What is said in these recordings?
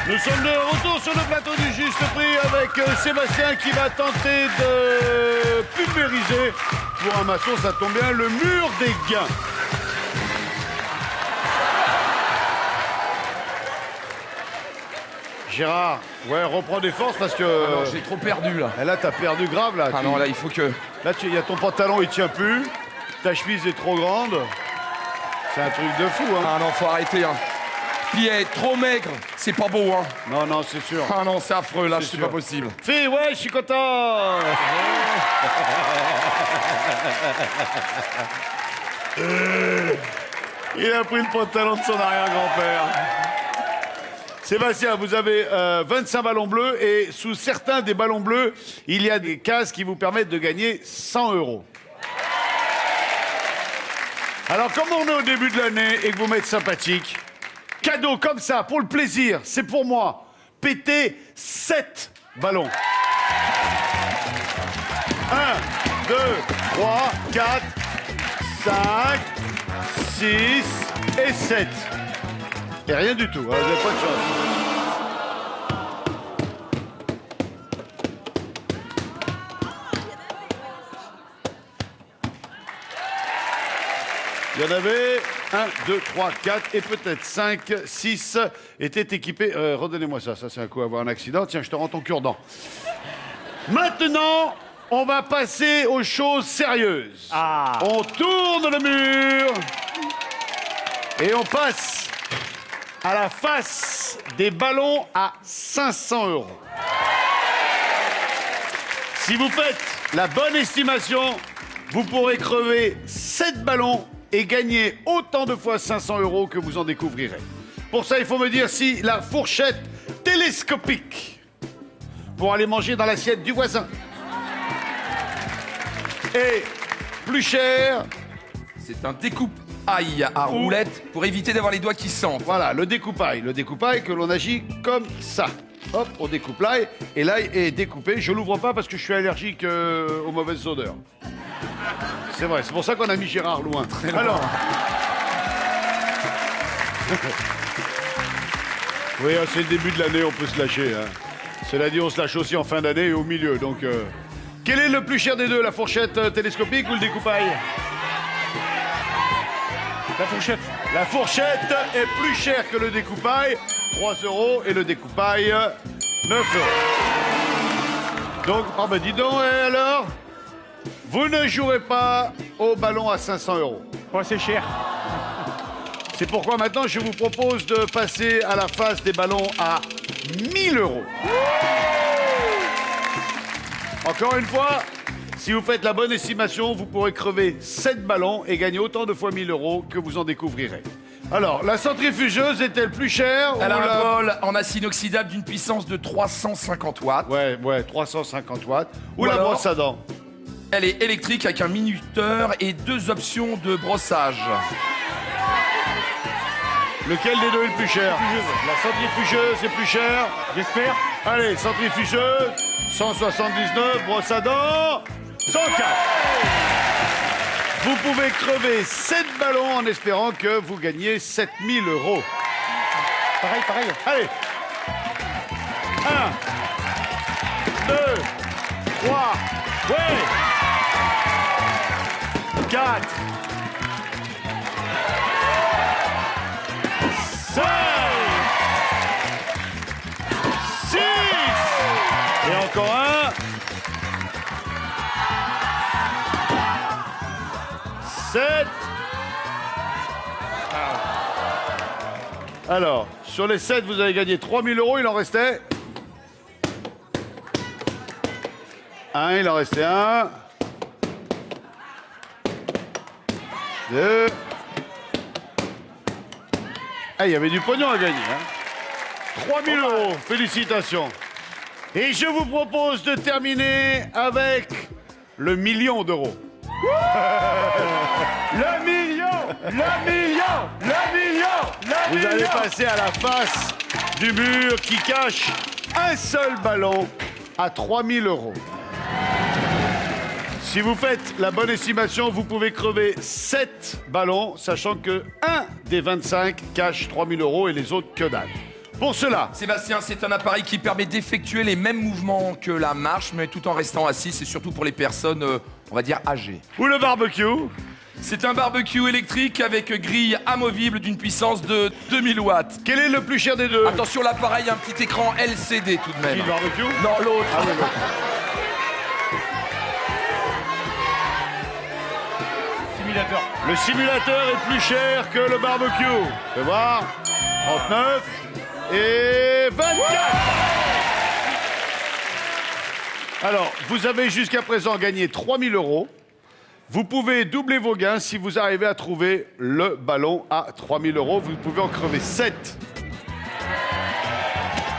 Nous sommes de retour sur le plateau du Juste Prix avec Sébastien qui va tenter de pulvériser, pour un maçon ça tombe bien, le mur des gains. Gérard, ouais, reprends des forces parce que... Ah non, j'ai trop perdu là. Là, t'as perdu grave là. Ah non, là, il faut que... Là, il y a ton pantalon, il tient plus. Ta chemise est trop grande. C'est un truc de fou, hein. Ah non, faut arrêter, hein. Puis être trop maigre, c'est pas beau, hein. Non, non, c'est sûr. Ah non, c'est affreux, là, c'est sûr. pas possible. Fille, ouais, je suis content. Il a pris le pantalon de son arrière-grand-père. Sébastien, vous avez 25 ballons bleus et sous certains des ballons bleus, il y a des cases qui vous permettent de gagner 100 €. Alors, comme on est au début de l'année et que vous m'êtes sympathique, cadeau comme ça, pour le plaisir, c'est pour moi. Pétez 7 ballons. 1, 2, 3, 4, 5, 6 et 7. Et rien du tout, hein, vous n'avez pas de chance. Il y en avait 1, 2, 3, 4 et peut-être 5, 6 étaient équipés. Redonnez-moi ça, ça c'est un coup avoir un accident. Tiens, je te rends ton cure-dent. Maintenant, on va passer aux choses sérieuses. Ah. On tourne le mur et on passe à la face des ballons à 500 €. Si vous faites la bonne estimation, vous pourrez crever 7 ballons et gagner autant de fois 500 € que vous en découvrirez. Pour ça, il faut me dire si la fourchette télescopique pour aller manger dans l'assiette du voisin est plus chère. C'est un découpe-ail à roulette pour éviter d'avoir les doigts qui sentent. Voilà, le découpail. Le découpail que l'on agit comme ça. Hop, on découpe l'ail, et l'ail est découpé. Je l'ouvre pas parce que je suis allergique aux mauvaises odeurs. C'est vrai, c'est pour ça qu'on a mis Gérard loin. Très loin. Alors... oui, c'est le début de l'année, on peut se lâcher. Hein. Cela dit, on se lâche aussi en fin d'année et au milieu. Donc, quel est le plus cher des deux, la fourchette télescopique ou le découpail? La fourchette. La fourchette est plus chère que le découpail, 3 € et le découpail, 9 €. Donc, oh ben dis donc, et alors? Vous ne jouerez pas au ballon à 500 €. Oh, c'est cher. C'est pourquoi maintenant je vous propose de passer à la face des ballons à 1000 €. Encore une fois, si vous faites la bonne estimation, vous pourrez crever 7 ballons et gagner autant de fois 1000 € que vous en découvrirez. Alors, la centrifugeuse est-elle plus chère Elle a ou un bol en acier inoxydable d'une puissance de 350 watts. Ouais, 350 watts. Ou Ou la alors- brosse à dents. Elle est électrique avec un minuteur et 2 options de brossage. Lequel des deux est le plus cher? La centrifugeuse est plus chère. J'espère. Allez, centrifugeuse, 179, brosse à dents, 104. Vous pouvez crever 7 ballons en espérant que vous gagnez 7000 €. Pareil, pareil. Allez. 1, 2, 3, ouais. 4, 5, 6, et encore un, 7. Alors, sur les 7, vous avez gagné 3000 €, il en restait un, il en restait un. 2. Ah, il y avait du pognon à gagner. Hein. 3000 €, félicitations. Et je vous propose de terminer avec le million d'euros. Le million. Vous allez passer à la face du mur qui cache un seul ballon à 3000 €. Si vous faites la bonne estimation, vous pouvez crever 7 ballons, sachant que un des 25 cache 3000 € et les autres que dalle. Pour cela, Sébastien, c'est un appareil qui permet d'effectuer les mêmes mouvements que la marche, mais tout en restant assis. C'est surtout pour les personnes, on va dire, âgées. ou le barbecue, C'est un barbecue électrique avec grille amovible d'une puissance de 2000 watts. quel est le plus cher des deux? Attention, l'appareil a un petit écran LCD tout de Qui, même. le barbecue? Non, l'autre. Ah oui, l'autre. Simulateur. Le simulateur est plus cher que le barbecue. Fais voir. 39 et 24. Alors, vous avez jusqu'à présent gagné 3000 €. Vous pouvez doubler vos gains si vous arrivez à trouver le ballon à 3000 €. Vous pouvez en crever 7.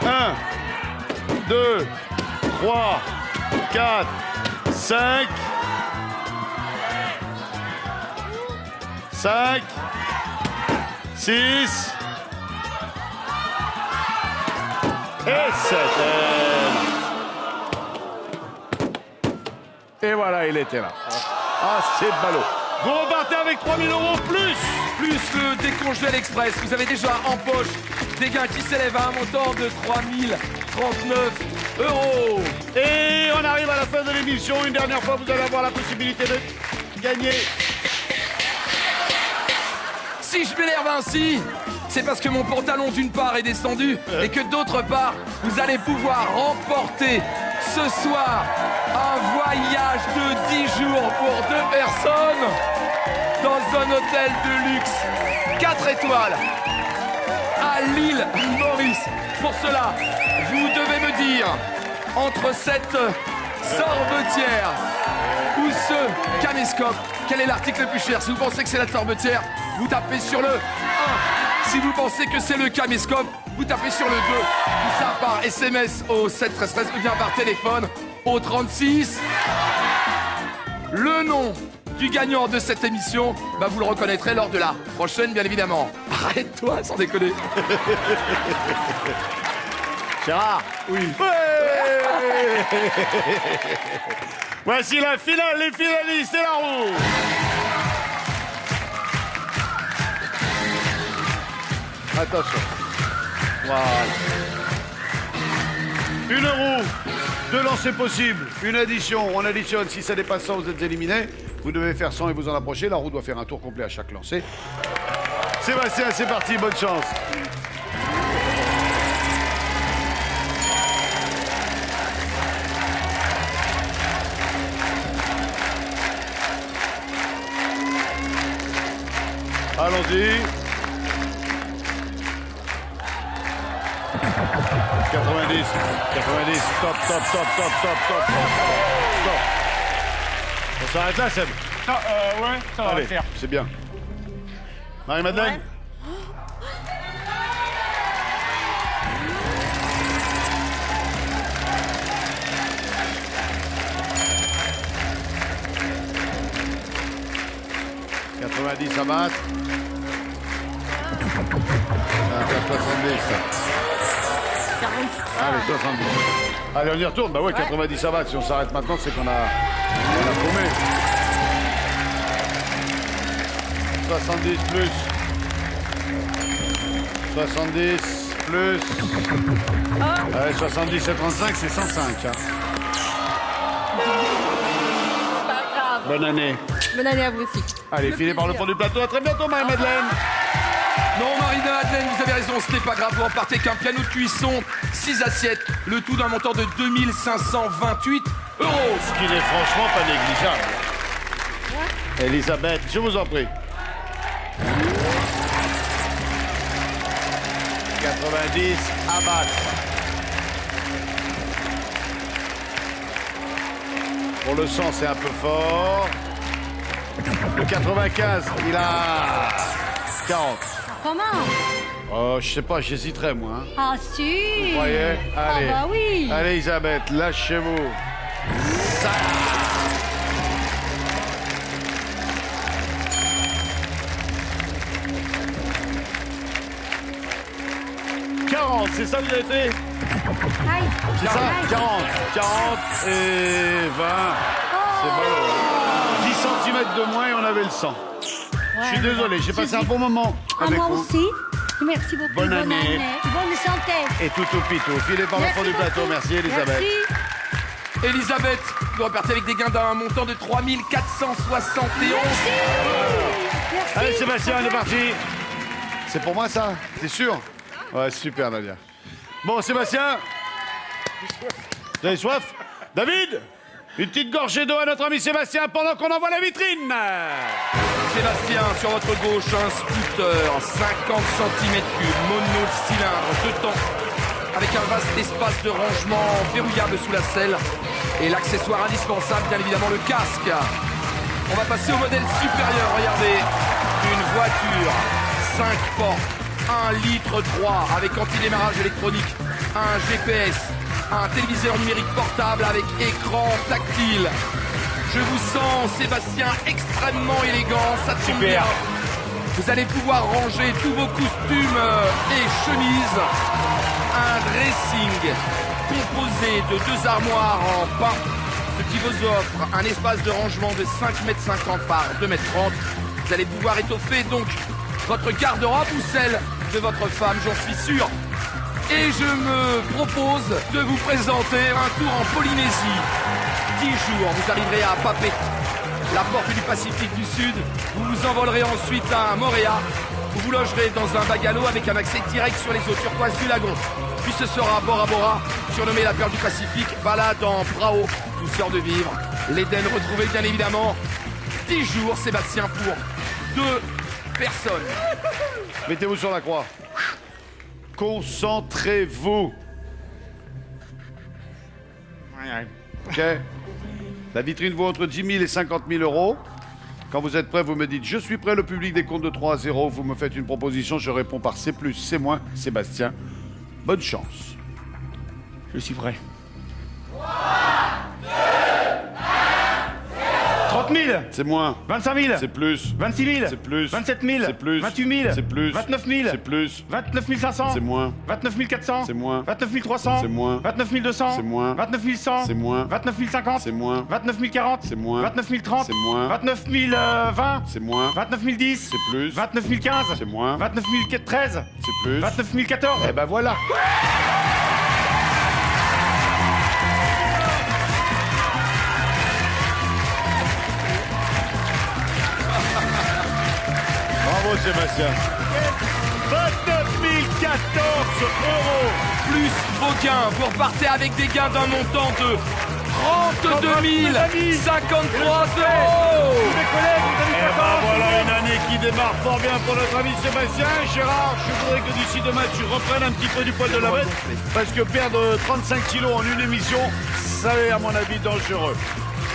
1, 2, 3, 4, 5. 5, 6 et 7. Et voilà, il était là. Ah, c'est ballot. Vous repartez avec 3000 € plus. Plus le décongèle express, vous avez déjà en poche des gains qui s'élèvent à un montant de 3039 €. Et on arrive à la fin de l'émission. Une dernière fois, vous allez avoir la possibilité de gagner. Si je m'énerve ainsi, c'est parce que mon pantalon d'une part est descendu et que d'autre part, vous allez pouvoir remporter ce soir un voyage de 10 jours pour 2 personnes dans un hôtel de luxe 4 étoiles à l'île Maurice. Pour cela, vous devez me dire entre cette sorbetière ou ce caméscope, quel est l'article le plus cher? Si vous pensez que c'est la sorbetière, vous tapez sur le 1. Si vous pensez que c'est le caméscope, vous tapez sur le 2. Tout ça par SMS au 71313 ou bien par téléphone au 36. Le nom du gagnant de cette émission, vous le reconnaîtrez lors de la prochaine, bien évidemment. Arrête-toi, sans déconner. Gérard. Oui. Voici la finale, les finalistes et la roue. Attention. Voilà. Une roue, 2 lancers possibles, une addition. On additionne, si ça dépasse 100, vous êtes éliminé. Vous devez faire 100 et vous en approcher. La roue doit faire un tour complet à chaque lancer. Sébastien, c'est parti, bonne chance. Allons-y. 90, stop. On s'arrête là, Seb. Ouais, ça va Allez, le faire. c'est bien. Marie-Madeleine. « 90 à battre. Ah, 70. 40. Allez, 70. Allez, on y retourne. Bah ouais, 90 à battre. Si on s'arrête maintenant, c'est qu'on a paumé. 70 plus. 70 plus. Allez, 70 et 35, c'est 105. Hein. Pas grave. Bonne année. Bonne année à vous aussi. Allez, filez par le fond du plateau. À très bientôt, Marie-Madeleine. Non, Marie-Madeleine, vous avez raison, ce n'est pas grave. Vous repartez qu'un piano de cuisson, 6 assiettes, le tout d'un montant de 2528 €. Ce qui n'est franchement pas négligeable. Elisabeth, je vous en prie. 90 à battre. Pour le 100, c'est un peu fort. Le 95, il a 40. Comment? Oh, je sais pas, j'hésiterais, moi. Hein. Ah si. Vous croyez? Allez. Ah bah oui. Allez, Elisabeth, lâchez-vous. Ça. 40, c'est ça que vous avez fait? Aïe. C'est ça? 40. 40 et 20. C'est bon. 10 cm de moins et on avait le 100. Je suis désolé, j'ai passé un bon moment Ah, avec moi vous. aussi. Merci beaucoup. Bonne année. Bonne santé. Et tout au pitou. Filez par le fond du plateau. Merci Elisabeth. Merci. Elisabeth, vous repartez avec des gains d'un montant de 3 471. Merci. Allez Sébastien, on est parti. C'est pour moi ça? T'es sûr? Ouais, super Nadia. Bon Sébastien, vous avez soif? David, une petite gorgée d'eau à notre ami Sébastien pendant qu'on envoie la vitrine. Sébastien, sur votre gauche, un scooter, 50 cm3, monocylindre, 2 temps, avec un vaste espace de rangement verrouillable sous la selle. Et l'accessoire indispensable, bien évidemment, le casque. On va passer au modèle supérieur, regardez. Une voiture, 5 portes, 1 litre 3 avec anti-démarrage électronique, un GPS, un téléviseur numérique portable avec écran tactile. Je vous sens, Sébastien, extrêmement élégant, ça tombe bien. Vous allez pouvoir ranger tous vos costumes et chemises. Un dressing composé de 2 armoires en pain, ce qui vous offre un espace de rangement de 5,50 m par 2,30 m. Vous allez pouvoir étoffer donc votre garde-robe ou celle de votre femme, j'en suis sûr. Et je me propose de vous présenter un tour en Polynésie. 10 jours, vous arriverez à Papeete, la porte du Pacifique du Sud. Vous vous envolerez ensuite à Moorea, où vous logerez dans un bungalow avec un accès direct sur les eaux turquoises du lagon. Puis ce sera Bora Bora, surnommé la perle du Pacifique, balade en Brao, douceur de vivre. L'Éden retrouvé bien évidemment. 10 jours, Sébastien, pour 2 personnes. Mettez-vous sur la croix. Concentrez-vous. Ok. La vitrine vaut entre 10 000 et 50 000 euros. Quand vous êtes prêts, vous me dites « Je suis prêt », le public des comptes de 3 à 0. Vous me faites une proposition, je réponds par C+, c'est moins. Sébastien, bonne chance. Je suis prêt. 30 000. C'est moins. 25 000. C'est plus. 26 000. C'est plus. 27 000. C'est plus. 28 000. C'est plus. 29 000. C'est plus. 29 500. C'est moins. 29 400. C'est moins. 29 300. C'est moins. 29 200. C'est moins. 29 100. C'est moins. 29 50. C'est moins. 29 40. C'est moins. 29 30. C'est moins. 29 20. C'est moins. 29 10. C'est plus. 29 15. C'est moins. 29 13. C'est plus. 29 14. Eh ben voilà. Bravo Sébastien. 29 014 euros. Plus vos gains, vous repartez avec des gains d'un montant de 32 053 euros. Et ben voilà une année qui démarre fort bien pour notre ami Sébastien. Gérard, je voudrais que d'ici demain tu reprennes un petit peu du poil de la bête. Parce que perdre 35 kilos en une émission, ça est à mon avis dangereux.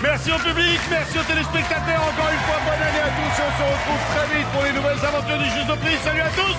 Merci au public, merci aux téléspectateurs. Encore une fois, bonne année à tous. Et on se retrouve très vite pour les nouvelles aventures du Juste au Prix. Salut à tous.